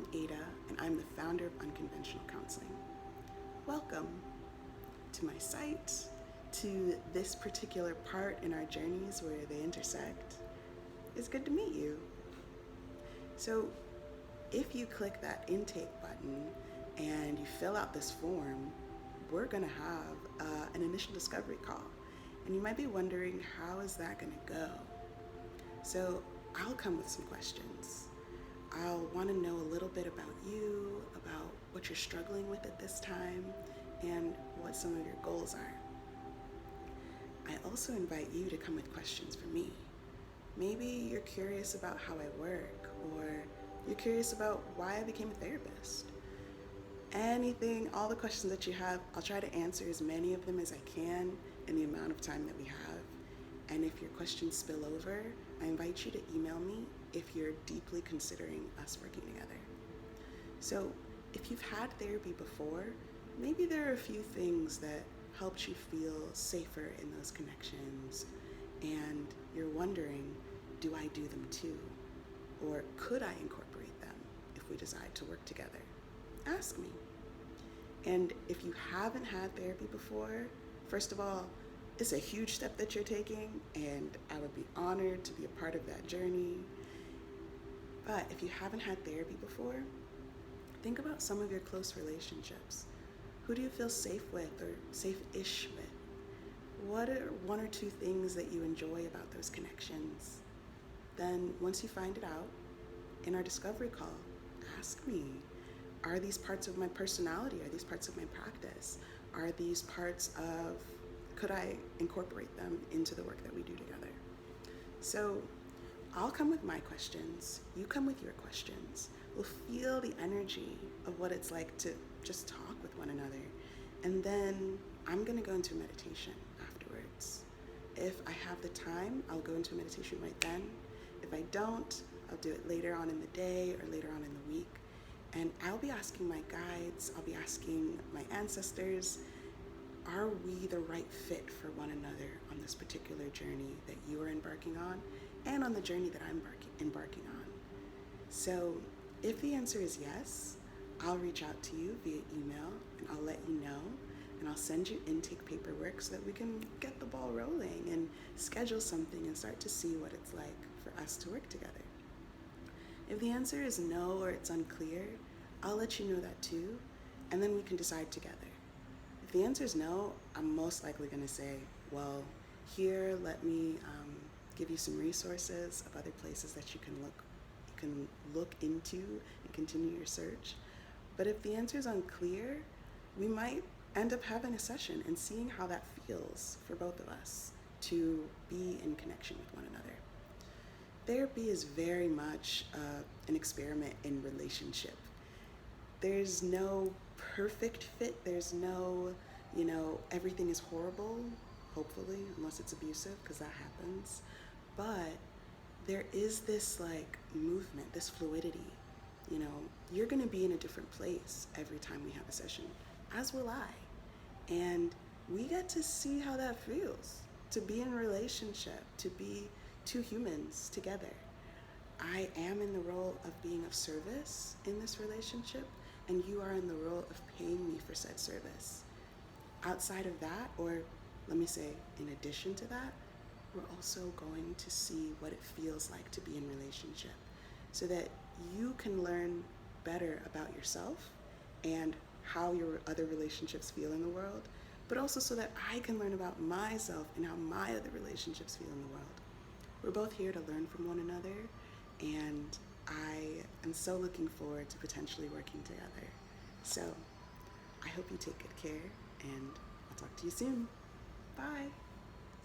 I'm Ayda, and I'm the founder of Unconventional Counseling. Welcome to my site, to this particular part in our journeys where they intersect. It's good to meet you. So, if you click that intake button and you fill out this form, we're going to have an initial discovery call. And you might be wondering, how is that going to go? So, I'll come with some questions. I'll want to know a little bit about you, about what you're struggling with at this time, and what some of your goals are. I also invite you to come with questions for me. Maybe you're curious about how I work, or you're curious about why I became a therapist. Anything, all the questions that you have, I'll try to answer as many of them as I can in the amount of time that we have. And if your questions spill over, I invite you to email me if you're deeply considering us working together. So if you've had therapy before, maybe there are a few things that helped you feel safer in those connections, and you're wondering, do I do them too? Or could I incorporate them if we decide to work together? Ask me. And if you haven't had therapy before, first of all, it's a huge step that you're taking, and I would be honored to be a part of that journey. But if you haven't had therapy before, think about some of your close relationships. Who do you feel safe with or safe-ish with? What are one or two things that you enjoy about those connections? Then once you find it out, in our discovery call, ask me, are these parts of my personality? Are these parts of my practice? Are these parts of, could I incorporate them into the work that we do together? So I'll come with my questions, you come with your questions. We'll feel the energy of what it's like to just talk with one another. And then I'm gonna go into meditation afterwards. If I have the time, I'll go into meditation right then. If I don't, I'll do it later on in the day or later on in the week. And I'll be asking my guides, I'll be asking my ancestors, are we the right fit for one another on this particular journey that you are embarking on and on the journey that I'm embarking on? So if the answer is yes, I'll reach out to you via email and I'll let you know, and I'll send you intake paperwork so that we can get the ball rolling and schedule something and start to see what it's like for us to work together. If the answer is no or it's unclear, I'll let you know that too, and then we can decide together. If the answer is no, I'm most likely going to say, well, here, let me give you some resources of other places that you can look into and continue your search. But if the answer is unclear, we might end up having a session and seeing how that feels for both of us to be in connection with one another. Therapy is very much an experiment in relationship. There's no perfect fit. There's no, everything is horrible, hopefully, unless it's abusive, because that happens. But there is this movement, this fluidity. You're going to be in a different place every time we have a session, as will I. And we get to see how that feels, to be in a relationship, to be two humans together. I am in the role of being of service in this relationship, and you are in the role of paying me for said service. Outside of that, or let me say, in addition to that, we're also going to see what it feels like to be in relationship so that you can learn better about yourself and how your other relationships feel in the world, but also so that I can learn about myself and how my other relationships feel in the world. We're both here to learn from one another, and I am so looking forward to potentially working together. So I hope you take good care, and I'll talk to you soon. Bye.